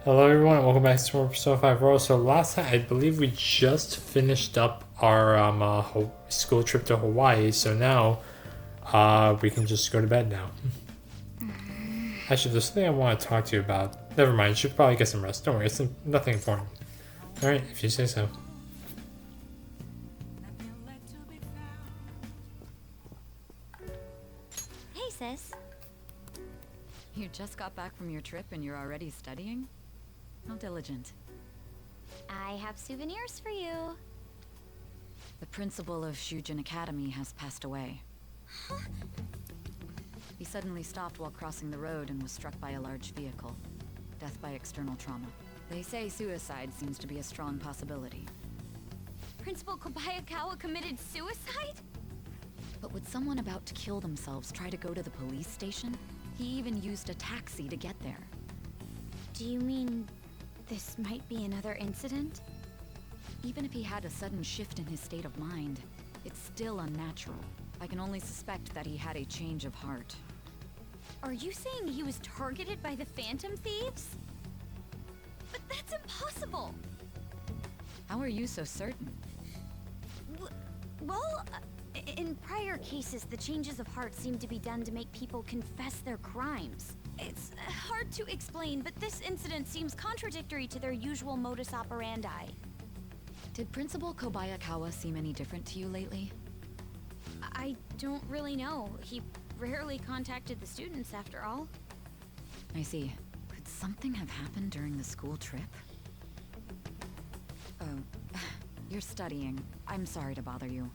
Hello everyone, welcome back to more Persona 5 Royal. So last time, I believe we just finished up our school trip to Hawaii, so now we can just go to bed now. Actually, there's something I want to talk to you about. Never mind, you should probably get some rest. Don't worry, it's nothing important. Alright, if you say so. Hey, sis. You just got back from your trip and you're already studying? How diligent. I have souvenirs for you. The principal of Shujin Academy has passed away. Huh? He suddenly stopped while crossing the road and was struck by a large vehicle. Death by external trauma. They say suicide seems to be a strong possibility. Principal Kobayakawa committed suicide? But would someone about to kill themselves try to go to the police station? He even used a taxi to get there. Do you mean this might be another incident? Even if he had a sudden shift in his state of mind, it's still unnatural. I can only suspect that he had a change of heart. Are you saying he was targeted by the Phantom Thieves? But that's impossible! How are you so certain? In prior cases, the changes of heart seem to be done to make people confess their crimes. It's hard to explain, but this incident seems contradictory to their usual modus operandi. Did Principal Kobayakawa seem any different to you lately? I don't really know. He rarely contacted the students, after all. I see. Could something have happened during the school trip? Oh, you're studying. I'm sorry to bother you.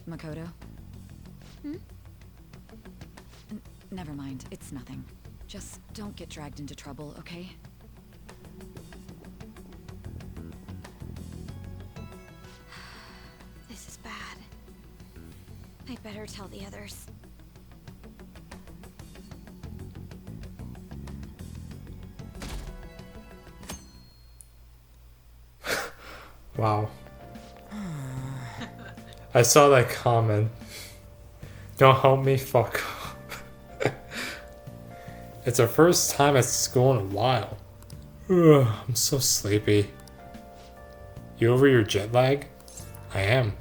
Makoto? Hmm? Never mind, it's nothing. Just don't get dragged into trouble, okay? This is bad. I'd better tell the others. Wow. I saw that comment. Don't help me, fuck off. It's our first time at school in a while. Ugh, I'm so sleepy. You over your jet lag? I am.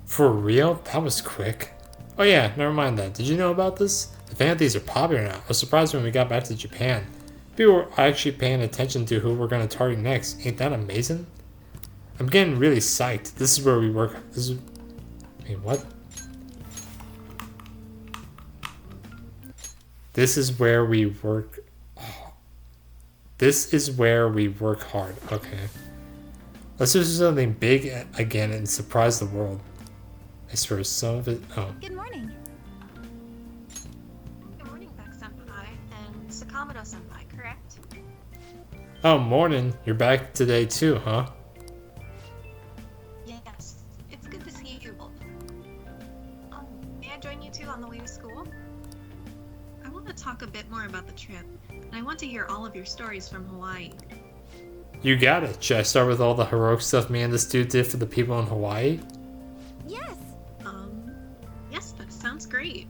For real? That was quick. Oh yeah, never mind that. Did you know about this? The Phantoms are popular now. I was surprised when we got back to Japan. People were actually paying attention to who we're gonna target next. Ain't that amazing? I'm getting really psyched. This is where we work. Wait, what? This is where we work. This is where we work hard. Okay. Let's do something big again and surprise the world. I swear some of it. Oh. Good morning. Good morning, Beck-senpai and Sakamoto-senpai, correct? Oh, morning. You're back today too, huh? Yes. It's good to see you both. May I join you two on the way to school? I want to talk a bit more about the trip, and I want to hear all of your stories from Hawaii. You got it. Should I start with all the heroic stuff me and this dude did for the people in Hawaii? Yes! Yes, that sounds great.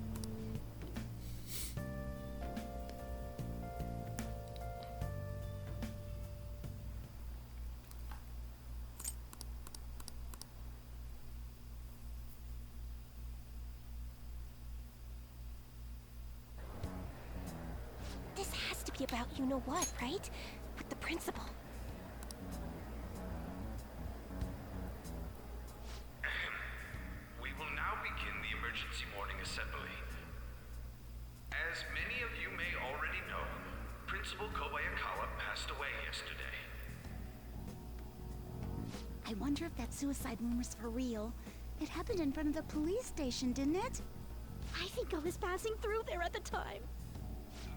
This has to be about you-know-what, right? With the principal. We will now begin the emergency morning assembly. As many of you may already know, Principal Kobayakawa passed away yesterday. I wonder if that suicide rumor's for real. It happened in front of the police station, didn't it? I think I was passing through there at the time.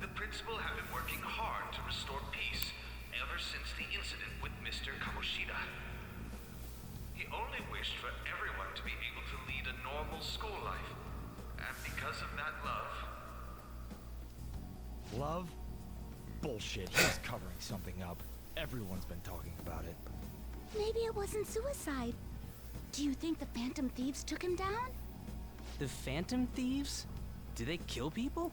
The principal had been working hard to restore peace ever since the incident with Mr. Kamoshida. He only wished for everyone to be able to lead a normal school life, and because of that love... Love? Bullshit, he's covering something up. Everyone's been talking about it. Maybe it wasn't suicide. Do you think the Phantom Thieves took him down? The Phantom Thieves? Do they kill people?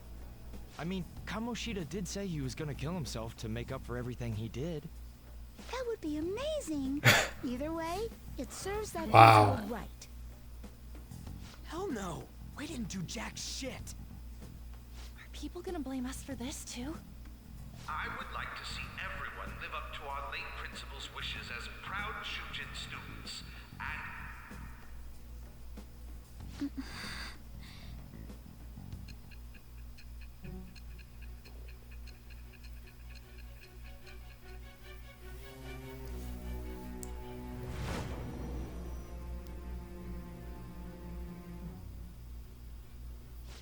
I mean, Kamoshida did say he was gonna kill himself to make up for everything he did. That would be amazing. Either way, it serves that Wow. principle right. Hell no! We didn't do jack shit! Are people gonna blame us for this too? I would like to see everyone live up to our late principal's wishes as proud Shujin students. And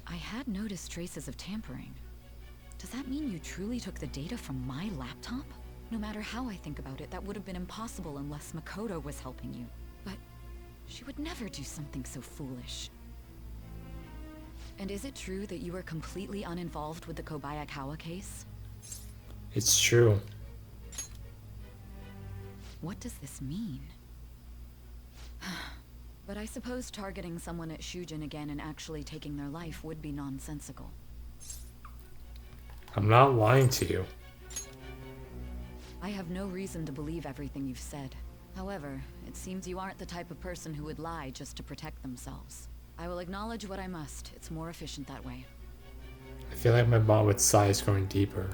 I had noticed traces of tampering. Does that mean you truly took the data from my laptop? No matter how I think about it, that would have been impossible unless Makoto was helping you. But she would never do something so foolish. And is it true that you were completely uninvolved with the Kobayakawa case? It's true. What does this mean? But I suppose targeting someone at Shujin again and actually taking their life would be nonsensical. I'm not lying to you. I have no reason to believe everything you've said. However, it seems you aren't the type of person who would lie just to protect themselves. I will acknowledge what I must. It's more efficient that way. I feel like my bond with Sai is going deeper.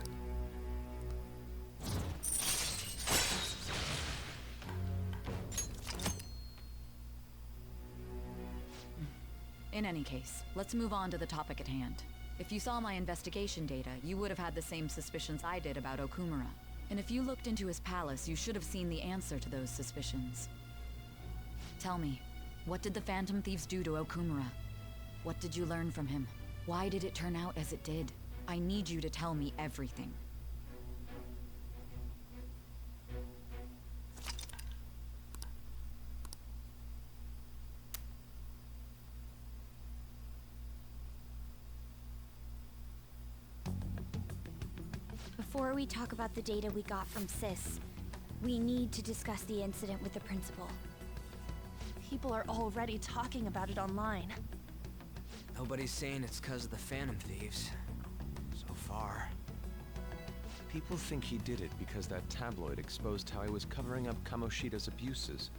In any case, let's move on to the topic at hand. If you saw my investigation data, you would have had the same suspicions I did about Okumura. And if you looked into his palace, you should have seen the answer to those suspicions. Tell me, what did the Phantom Thieves do to Okumura? What did you learn from him? Why did it turn out as it did? I need you to tell me everything. Before we talk about the data we got from Sis, we need to discuss the incident with the principal. People are already talking about it online. Nobody's saying it's because of the Phantom Thieves. So far. People think he did it because that tabloid exposed how he was covering up Kamoshida's abuses.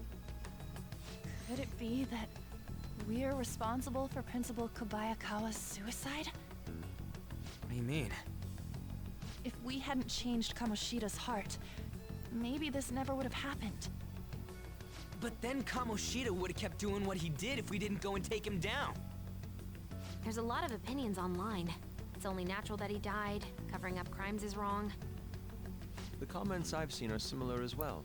Could it be that we're responsible for Principal Kobayakawa's suicide? What do you mean? If we hadn't changed Kamoshida's heart, maybe this never would have happened. But then Kamoshida would have kept doing what he did if we didn't go and take him down. There's a lot of opinions online. It's only natural that he died. Covering up crimes is wrong. The comments I've seen are similar as well.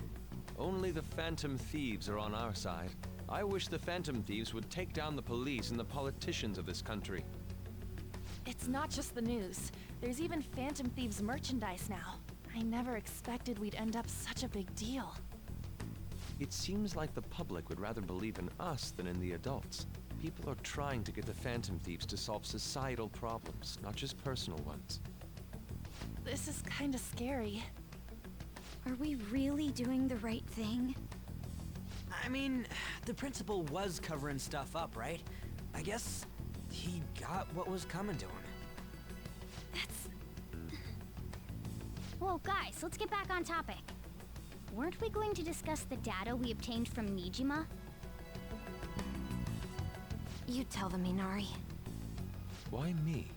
Only the Phantom Thieves are on our side. I wish the Phantom Thieves would take down the police and the politicians of this country. It's not just the news. There's even Phantom Thieves merchandise now. I never expected we'd end up such a big deal. It seems like the public would rather believe in us than in the adults. People are trying to get the Phantom Thieves to solve societal problems, not just personal ones. This is kinda scary. Are we really doing the right thing? I mean, the principal was covering stuff up, right? I guess he got what was coming to him. That's... Whoa, guys, let's get back on topic. Weren't we going to discuss the data we obtained from Nijima? You tell them, Minari. Why me?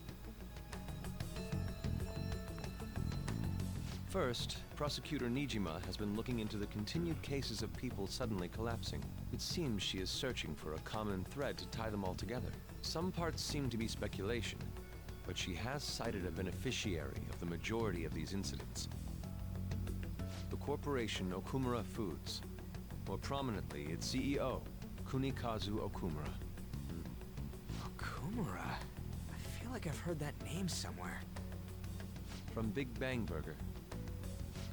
First, Prosecutor Nijima has been looking into the continued cases of people suddenly collapsing. It seems she is searching for a common thread to tie them all together. Some parts seem to be speculation, but she has cited a beneficiary of the majority of these incidents. The corporation Okumura Foods. More prominently, its CEO, Kunikazu Okumura. Okumura? I feel like I've heard that name somewhere. From Big Bang Burger.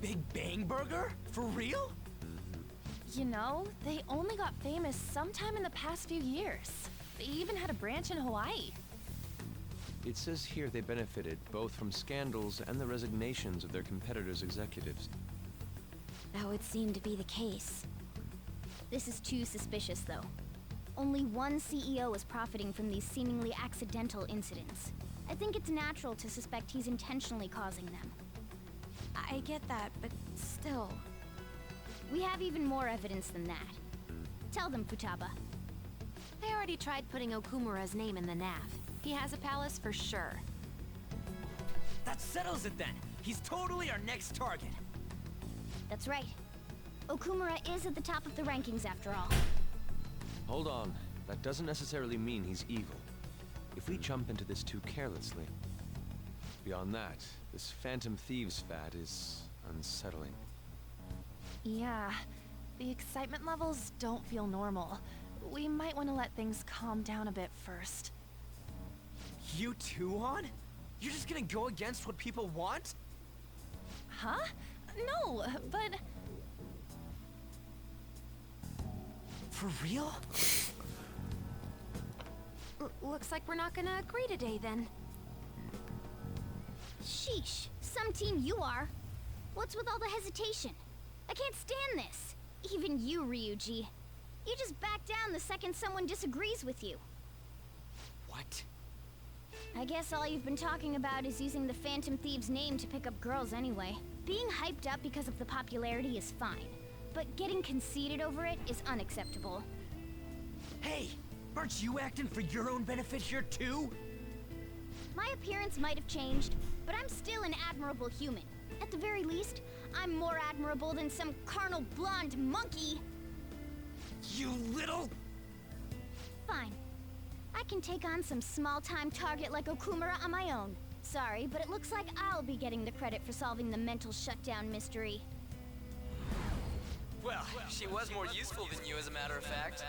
Big Bang Burger? For real? You know, they only got famous sometime in the past few years. They even had a branch in Hawaii. It says here they benefited both from scandals and the resignations of their competitors' executives. That would seem to be the case. This is too suspicious, though. Only one CEO is profiting from these seemingly accidental incidents. I think it's natural to suspect he's intentionally causing them. I get that, but still. We have even more evidence than that. Tell them, Futaba. They already tried putting Okumura's name in the nav. He has a palace for sure. That settles it then. He's totally our next target. That's right. Okumura is at the top of the rankings after all. Hold on. That doesn't necessarily mean he's evil. If we jump into this too carelessly. Beyond that, this Phantom Thieves fad is unsettling. Yeah, the excitement levels don't feel normal. We might want to let things calm down a bit first. You too, On? You're just gonna go against what people want? Huh? No, but... For real? Looks like we're not gonna agree today then. Sheesh, some team you are. What's with all the hesitation? I can't stand this. Even you, Ryuji. You just back down the second someone disagrees with you. What? I guess all you've been talking about is using the Phantom Thieves' name to pick up girls anyway. Being hyped up because of the popularity is fine, but getting conceited over it is unacceptable. Hey! Aren't you acting for your own benefit here too? My appearance might have changed, but I'm still an admirable human. At the very least, I'm more admirable than some carnal blonde monkey. You little... Fine. I can take on some small-time target like Okumura on my own. Sorry, but it looks like I'll be getting the credit for solving the mental shutdown mystery. Well, she was more useful than you, as a matter of fact.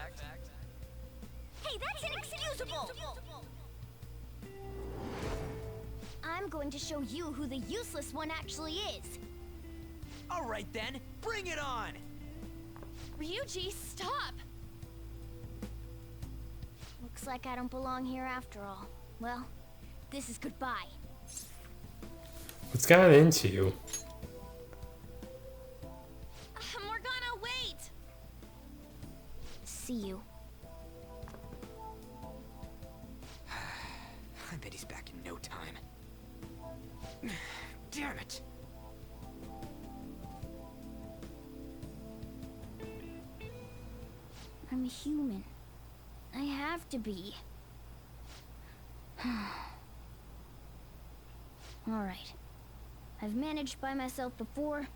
Hey, that's inexcusable! I'm going to show you who the useless one actually is. Alright then, bring it on! Ryuji, stop! Looks like I don't belong here after all. Well, this is goodbye. What's gotten into you? Morgana, wait! See you. I bet he's back in no time. Damn it! I'm a human. I have to be. Alright. I've managed by myself before,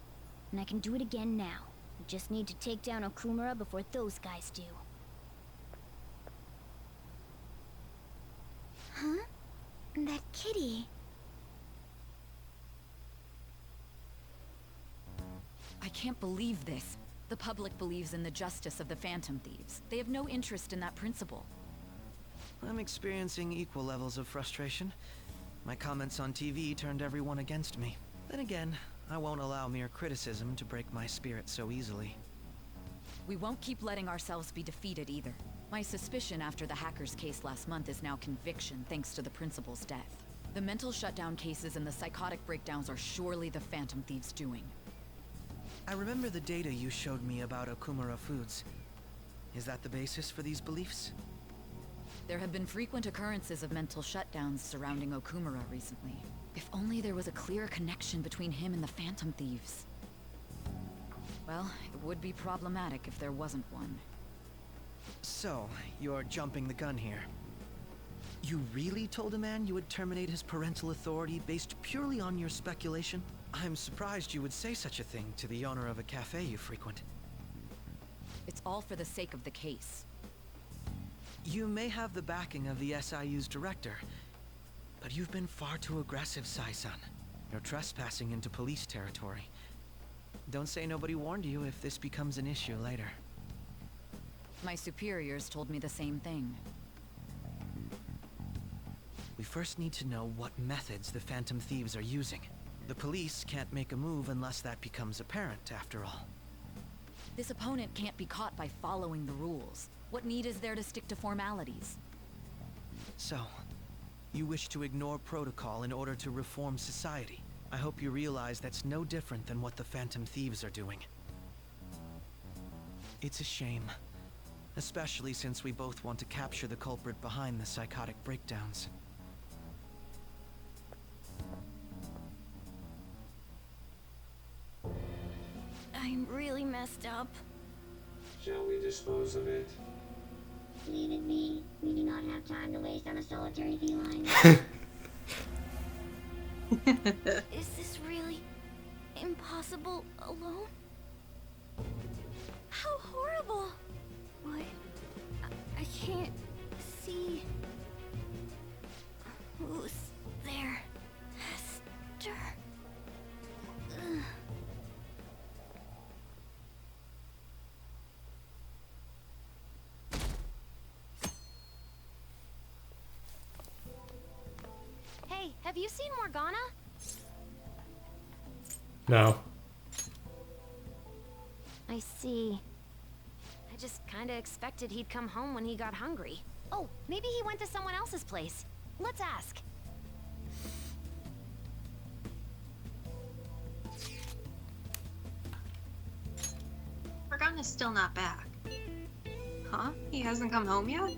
and I can do it again now. I just need to take down Okumura before those guys do. Huh? That kitty. I can't believe this. The public believes in the justice of the Phantom Thieves. They have no interest in that principle. I'm experiencing equal levels of frustration. My comments on TV turned everyone against me. Then again, I won't allow mere criticism to break my spirit so easily. We won't keep letting ourselves be defeated either. My suspicion after the hackers case last month is now conviction thanks to the principal's death. The mental shutdown cases and the psychotic breakdowns are surely the Phantom Thieves' doing. I remember the data you showed me about Okumura foods. Is that the basis for these beliefs? There have been frequent occurrences of mental shutdowns surrounding Okumura recently. If only there was a clear connection between him and the Phantom Thieves. Well, it would be problematic if there wasn't one. So, you're jumping the gun here. You really told a man you would terminate his parental authority based purely on your speculation? I'm surprised you would say such a thing to the owner of a cafe you frequent. It's all for the sake of the case. You may have the backing of the SIU's director, but you've been far too aggressive, Sai-san. You're trespassing into police territory. Don't say nobody warned you if this becomes an issue later. My superiors told me the same thing. We first need to know what methods the Phantom Thieves are using. The police can't make a move unless that becomes apparent, after all. This opponent can't be caught by following the rules. What need is there to stick to formalities? So, you wish to ignore protocol in order to reform society. I hope you realize that's no different than what the Phantom Thieves are doing. It's a shame. Especially since we both want to capture the culprit behind the psychotic breakdowns. I'm really messed up. Shall we dispose of it? Leave it be. We do not have time to waste on a solitary feline. Is this really impossible alone? How horrible! What? I can't see. Who's there? Hester. Ugh. Hey, have you seen Morgana? No. I see. I just kinda expected he'd come home when he got hungry. Oh, maybe he went to someone else's place. Let's ask. Morgana's still not back. Huh? He hasn't come home yet?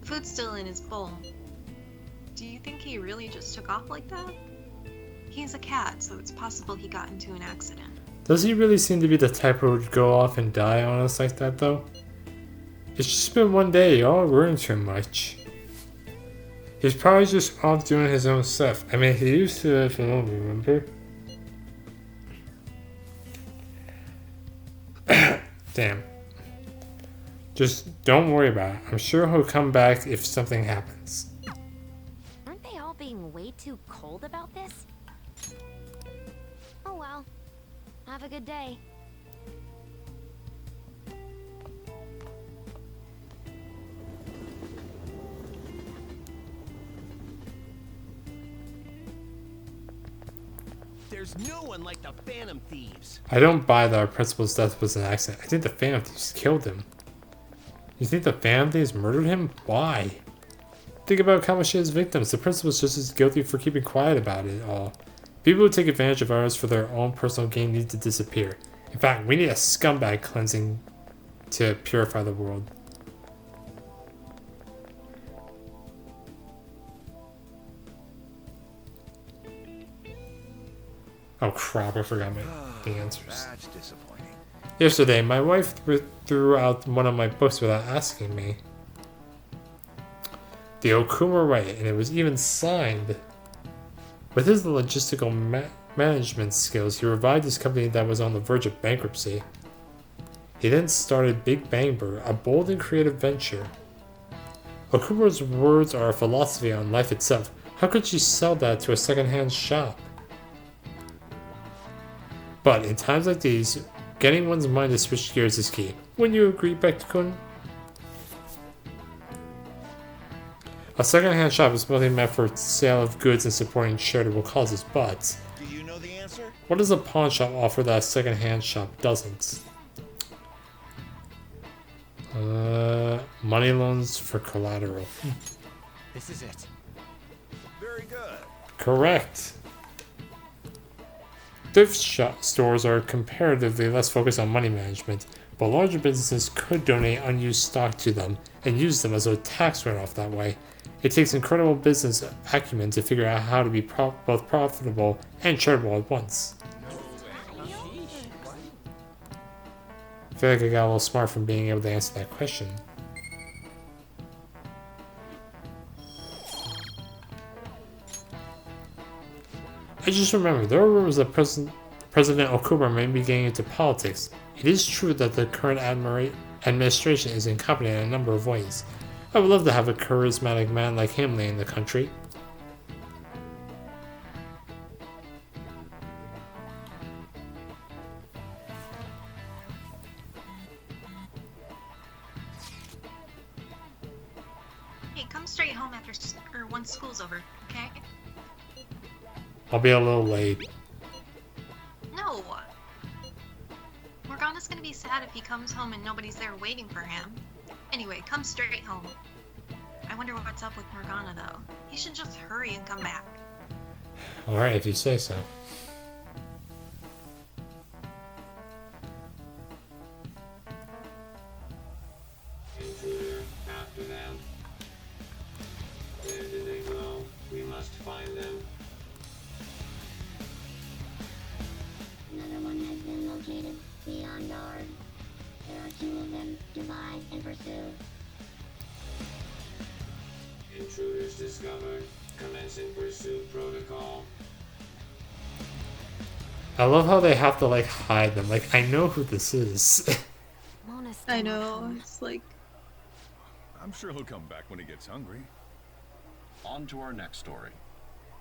The food's still in his bowl. Do you think he really just took off like that? He's a cat, so it's possible he got into an accident. Does he really seem to be the type who would go off and die on us like that, though? It's just been one day, y'all worrying too much. He's probably just off doing his own stuff. I mean, he used to, if you don't remember. Damn. Just don't worry about it. I'm sure he'll come back if something happens. Aren't they all being way too cold about this? Oh well. Have a good day. There's no one like the Phantom Thieves. I don't buy that our principal's death was an accident. I think the Phantom Thieves killed him. You think the Phantom Thieves murdered him? Why? Think about Kamoshida's victims. The principal's just as guilty for keeping quiet about it all. People who take advantage of ours for their own personal gain need to disappear. In fact, we need a scumbag cleansing to purify the world. Oh crap, I forgot the answers. That's disappointing. Yesterday, my wife threw out one of my books without asking me. The Okuma Right, and it was even signed. With his logistical management skills, he revived his company that was on the verge of bankruptcy. He then started Big Bang Burger, a bold and creative venture. Okuma's words are a philosophy on life itself. How could she sell that to a second-hand shop? But in times like these, getting one's mind to switch gears is key. Wouldn't you agree, Bektakun? A second-hand shop is mostly meant for sale of goods and supporting charitable causes, but Do you know the answer? what does a pawn shop offer that a second-hand shop doesn't? Money loans for collateral. This is it. Very good. Correct. Thrift stores are comparatively less focused on money management, but larger businesses could donate unused stock to them and use them as a tax write-off that way. It takes incredible business acumen to figure out how to be both profitable and charitable at once. I feel like I got a little smart from being able to answer that question. I just remember, there are rumors that President Okuma may be getting into politics. It is true that the current administration is incompetent in a number of ways. I would love to have a charismatic man like him leading the country. Hey, come straight home after once school's over, okay? I'll be a little late. No. Morgana's gonna be sad if he comes home and nobody's there waiting for him. Anyway, come straight home. I wonder what's up with Morgana, though. He should just hurry and come back. Alright, if you say so. After them. Where did they go? We must find them. Another one has been located. two of them divide and pursue. Intruders discovered. Commencing pursuit protocol. I love how they have to like hide them. Like, I know who this is. I know, it's like... I'm sure he'll come back when he gets hungry. On to our next story.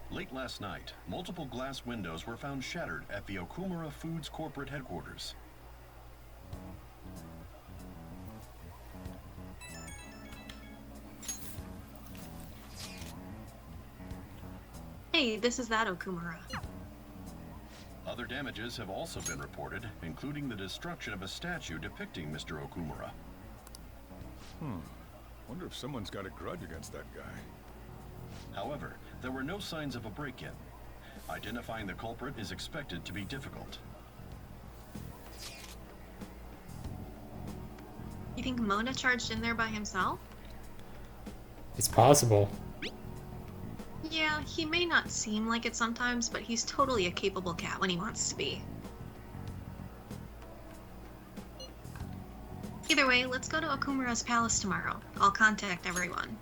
Late last night, multiple glass windows were found shattered at the Okumura Foods corporate headquarters. Hey, this is that Okumura. Other damages have also been reported, including the destruction of a statue depicting Mr. Okumura. Wonder if someone's got a grudge against that guy. However, there were no signs of a break-in. Identifying the culprit is expected to be difficult. You think Mona charged in there by himself? It's possible. Yeah, he may not seem like it sometimes, but he's totally a capable cat when he wants to be. Either way, let's go to Okumura's palace tomorrow. I'll contact everyone.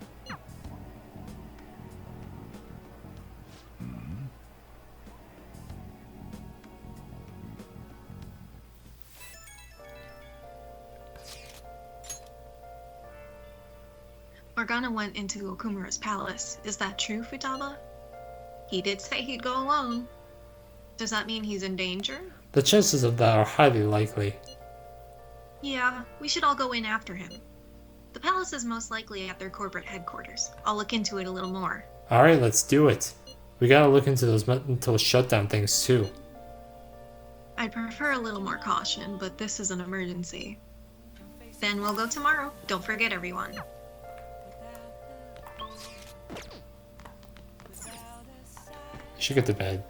Morgana went into Okumura's palace. Is that true, Futaba? He did say he'd go alone. Does that mean he's in danger? The chances of that are highly likely. Yeah, we should all go in after him. The palace is most likely at their corporate headquarters. I'll look into it a little more. Alright, let's do it. We gotta look into those mental shutdown things too. I'd prefer a little more caution, but this is an emergency. Then we'll go tomorrow. Don't forget, everyone. You should get to bed.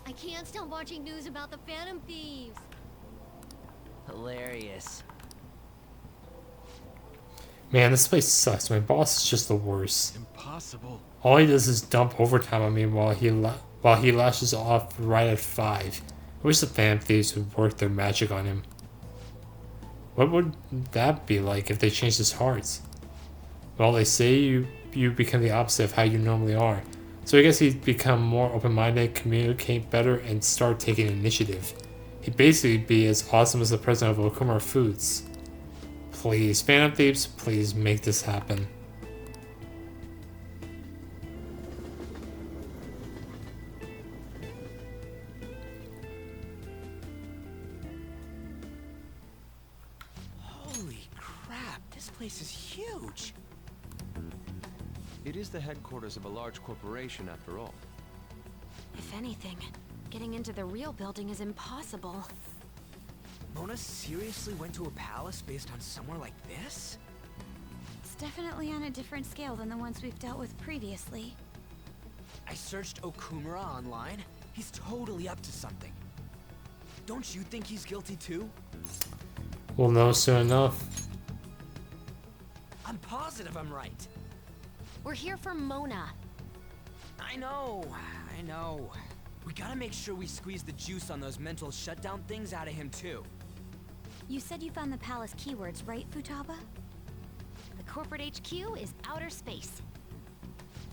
I can't stop watching news about the Phantom Thieves. Hilarious. Man, this place sucks. My boss is just the worst. Impossible. All he does is dump overtime on me while he lashes off right at 5. I wish the Phantom Thieves would work their magic on him. What would that be like if they changed his hearts? Well, they say you become the opposite of how you normally are. So I guess he'd become more open-minded, communicate better, and start taking initiative. He'd basically be as awesome as the president of Okumura Foods. Please, Phantom Thieves, please make this happen. Holy crap, this place is huge. It is the headquarters of a large corporation after all. If anything, getting into the real building is impossible. Mona seriously went to a palace based on somewhere like this? It's definitely on a different scale than the ones we've dealt with previously. I searched Okumura online. He's totally up to something. Don't you think he's guilty too? We'll know soon enough. I'm positive I'm right. We're here for Mona. I know. We gotta make sure we squeeze the juice on those mental shutdown things out of him too. You said you found the palace keywords, right, Futaba? The corporate HQ is outer space.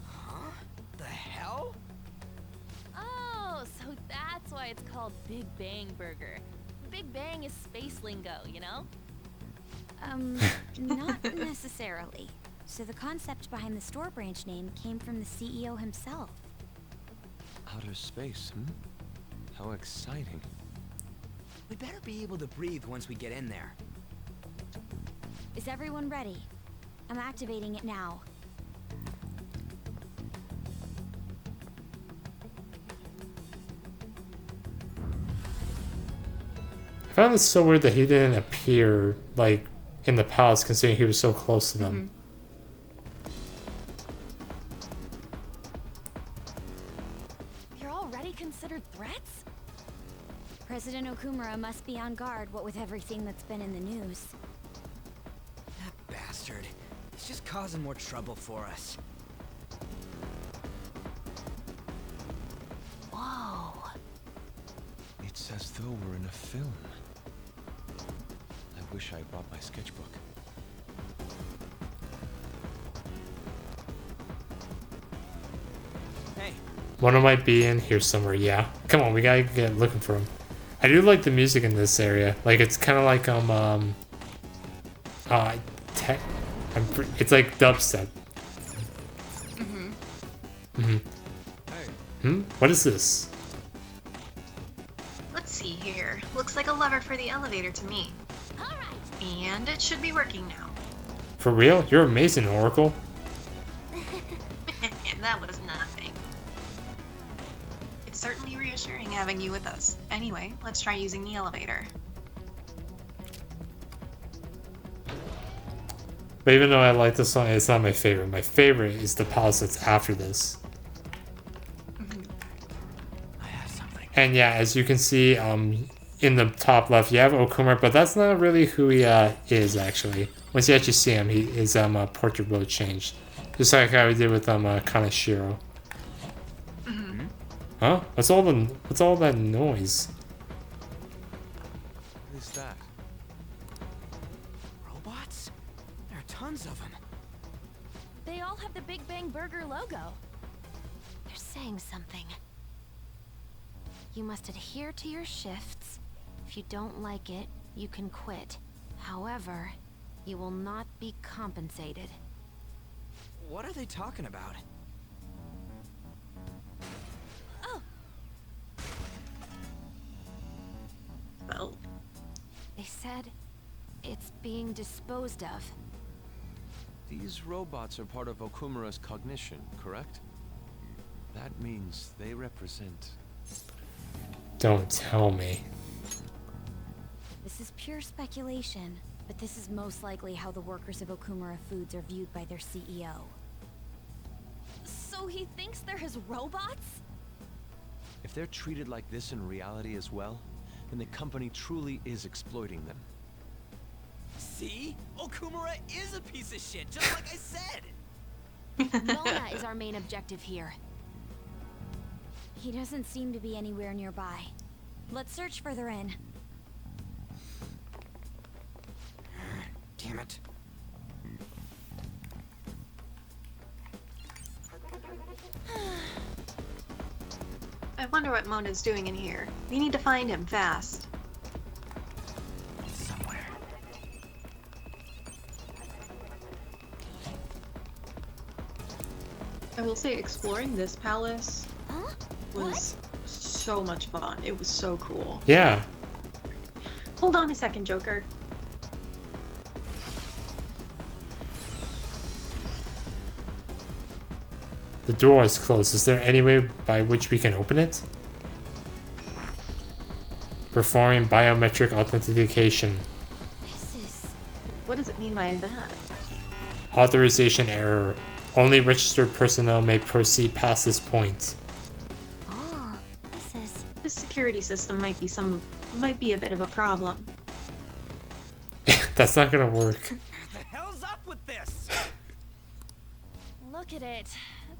Huh? The hell? Oh, so that's why it's called Big Bang Burger. Big Bang is space lingo, you know? Not necessarily. So the concept behind the store branch name came from the CEO himself. Outer space, How exciting. We better be able to breathe once we get in there. Is everyone ready? I'm activating it now. I found it so weird that he didn't appear, like, in the palace considering he was so close to them. You're already considered threats? President Okumura must be on guard, what with everything that's been in the news. That bastard. He's just causing more trouble for us. Whoa. It's as though we're in a film. I wish I brought my sketchbook. Hey. One might be in here somewhere, yeah. Come on, we gotta get looking for him. I do like the music in this area. Like, it's kind of like, it's like dubstep. What is this? Let's see here. Looks like a lever for the elevator to me. And it should be working now. For real? You're amazing, Oracle. That was nothing. It's certainly reassuring having you with us. Anyway, let's try using the elevator. But even though I like this song, it's not my favorite. My favorite is the palace that's after this. And yeah, as you can see, in the top left, you have Okumura, but that's not really who he is, actually. Once you actually see him, his portrait will change. Just like how we did with Kaneshiro. Huh? What's all that noise? What is that? Robots? There are tons of them. They all have the Big Bang Burger logo. They're saying something. You must adhere to your shifts. If you don't like it, you can quit. However, you will not be compensated. What are they talking about? Oh. Well, They said it's being disposed of. These robots are part of Okumura's cognition, correct? That means they represent... Don't tell me. This is pure speculation, but this is most likely how the workers of Okumura Foods are viewed by their CEO. So he thinks they're his robots? If they're treated like this in reality as well, then the company truly is exploiting them. See? Okumura is a piece of shit, just like I said! Mona is our main objective here. He doesn't seem to be anywhere nearby. Let's search further in. Damn it. I wonder what Mona's doing in here. We need to find him fast. Somewhere. I will say exploring this palace was so much fun. It was so cool. Yeah. Hold on a second, Joker. The door is closed. Is there any way by which we can open it? Performing biometric authentication. What does it mean by that? Authorization error. Only registered personnel may proceed past this point. Oh, this security system might be a bit of a problem. That's not gonna work. The hell's up with this? Look at it.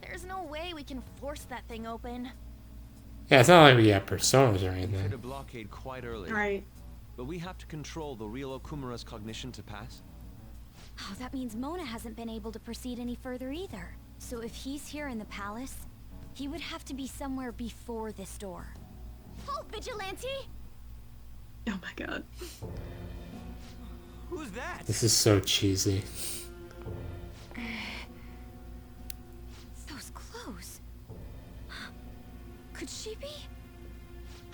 There's no way we can force that thing open. Yeah, it's not like we have personas or We cleared a anything. blockade quite early. Right. But we have to control the real Okumura's cognition to pass. Oh, that means Mona hasn't been able to proceed any further either. So if he's here in the palace, he would have to be somewhere before this door. Halt, Vigilante! Oh my god. Who's that? This is so cheesy. Those clothes. Could she be?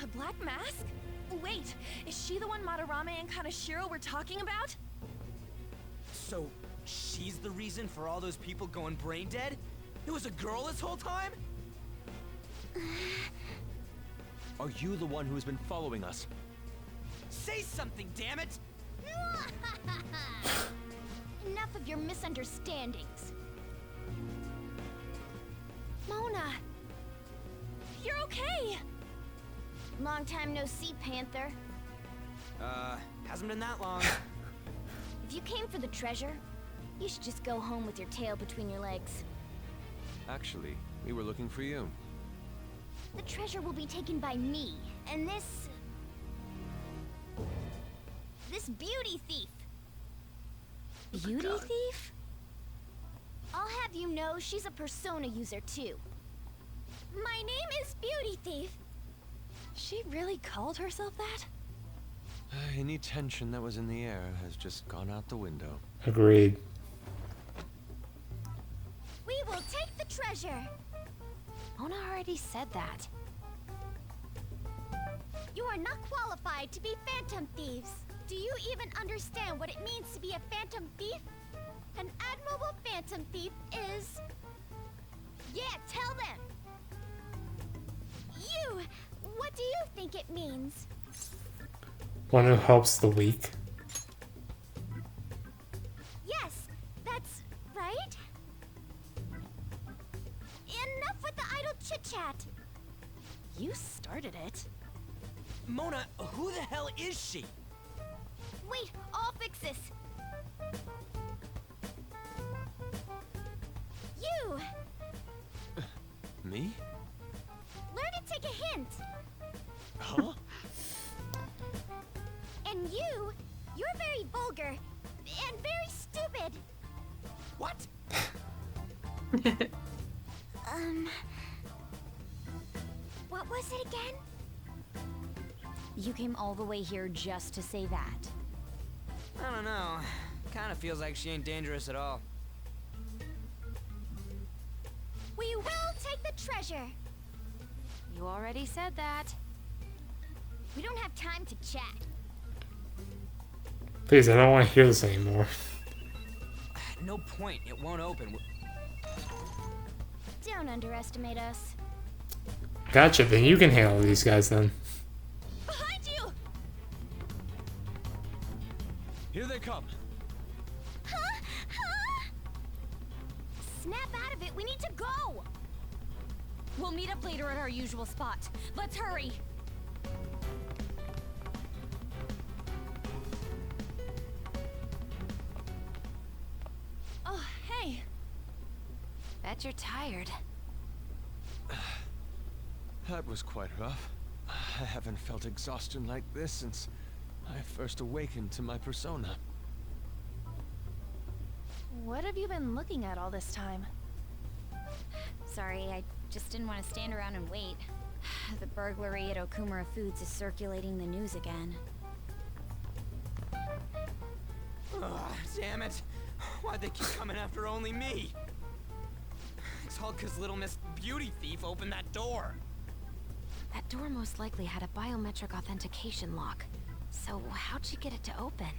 A black mask? Wait, is she the one Madarame and Kaneshiro were talking about? So, she's the reason for all those people going brain dead? It was a girl this whole time? Are you the one who has been following us? Say something, damn it! Enough of your misunderstandings. Mona! You're okay! Long time no see, Panther. Hasn't been that long. If you came for the treasure, you should just go home with your tail between your legs. Actually, we were looking for you. The treasure will be taken by me, and this beauty thief. Beauty thief? I'll have you know she's a persona user too. My name is Beauty Thief. She really called herself that? Any tension that was in the air has just gone out the window. Agreed. We will take the treasure. Mona already said that. You are not qualified to be phantom thieves. Do you even understand what it means to be a phantom thief? An admirable phantom thief is... Yeah, tell them! You! What do you think it means? One who helps the weak. Yes, that's right. Enough with the idle chit-chat. You started it. Mona, who the hell is she? Wait, I'll fix this. You! Me? Learn to take a hint. Huh? And you're very vulgar and very stupid. What? What was it again? You came all the way here just to say that. I don't know. Kinda feels like she ain't dangerous at all. We will take the treasure. You already said that. We don't have time to chat. Please, I don't want to hear this anymore. No point. It won't open. Don't underestimate us. Gotcha, then you can handle these guys then. Behind you! Here they come. Huh? Huh? Snap out of it. We need to go. We'll meet up later at our usual spot. Let's hurry. Oh, hey. Bet you're tired. That was quite rough. I haven't felt exhaustion like this since I first awakened to my persona. What have you been looking at all this time? Sorry, I just didn't want to stand around and wait. The burglary at Okumura Foods is circulating the news again. Ugh, damn it. Why'd they keep coming after only me? It's all 'cause little Miss Beauty Thief opened that door. That door most likely had a biometric authentication lock. So how'd she get it to open?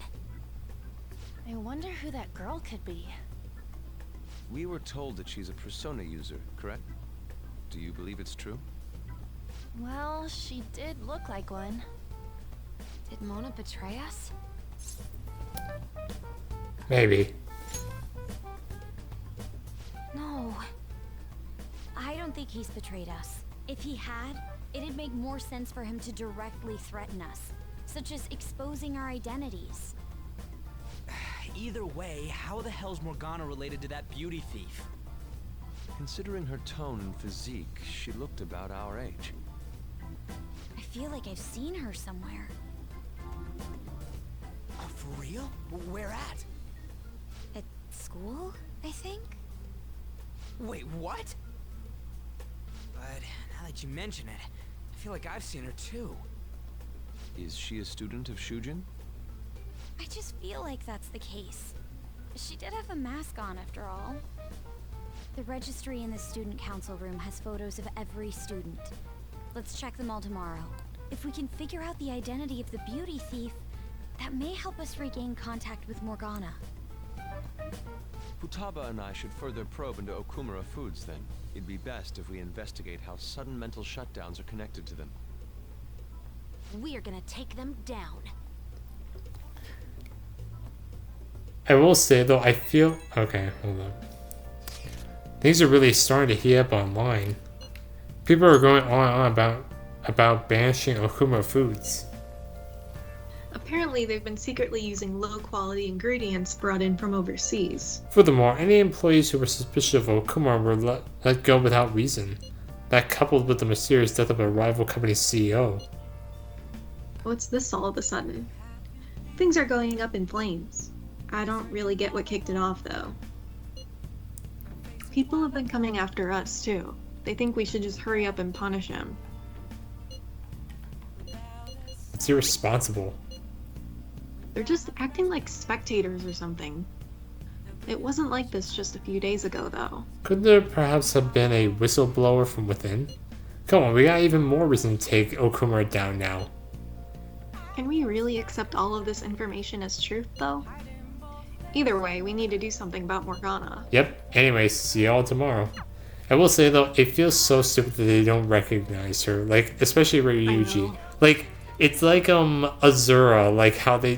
I wonder who that girl could be. We were told that she's a persona user, correct? Do you believe it's true? Well, she did look like one. Did Mona betray us? Maybe. No. I don't think he's betrayed us. If he had, it'd make more sense for him to directly threaten us, such as exposing our identities. Either way, how the hell's Morgana related to that beauty thief? Considering her tone and physique, she looked about our age. I feel like I've seen her somewhere. Oh, for real? Where at? At school, I think? Wait, what? But now that you mention it, I feel like I've seen her too. Is she a student of Shujin? I just feel like that's the case. She did have a mask on after all. The registry in the student council room has photos of every student. Let's check them all tomorrow. If we can figure out the identity of the beauty thief, that may help us regain contact with Morgana. Futaba and I should further probe into Okumura Foods then. It'd be best if we investigate how sudden mental shutdowns are connected to them. We are gonna take them down. I will say though, I feel... Okay, hold on. Things are really starting to heat up online. People are going on and on about about banishing Okuma foods. Apparently, they've been secretly using low-quality ingredients brought in from overseas. Furthermore, any employees who were suspicious of Okuma were let go without reason. That coupled with the mysterious death of a rival company's CEO. What's this all of a sudden? Things are going up in flames. I don't really get what kicked it off, though. People have been coming after us, too. They think we should just hurry up and punish him. It's irresponsible. They're just acting like spectators or something. It wasn't like this just a few days ago, though. Could there perhaps have been a whistleblower from within? Come on, we got even more reason to take Okuma down now. Can we really accept all of this information as truth, though? Either way, we need to do something about Morgana. Yep, anyways, see y'all tomorrow. I will say though, it feels so stupid that they don't recognize her. Like, especially Ryuji. Like, it's like Azura, like how they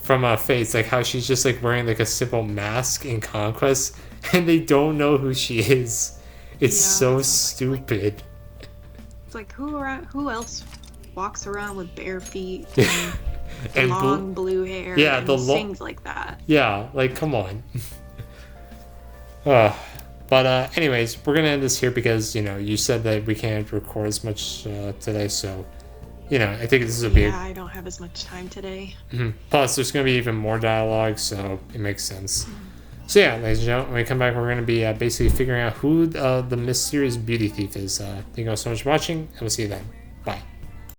from a face, like how she's just like wearing like a simple mask in Conquest, and they don't know who she is. It's so stupid. It's like who else walks around with bare feet and long blue hair and sings like that? Yeah, like come on. But anyways, we're gonna end this here because you said that we can't record as much today, so I think this is a big. Yeah, I don't have as much time today. Plus, there's gonna be even more dialogue, so it makes sense. So yeah, ladies and gentlemen, when we come back, we're gonna be basically figuring out who the mysterious beauty thief is. Thank you all so much for watching, and we'll see you then. Bye.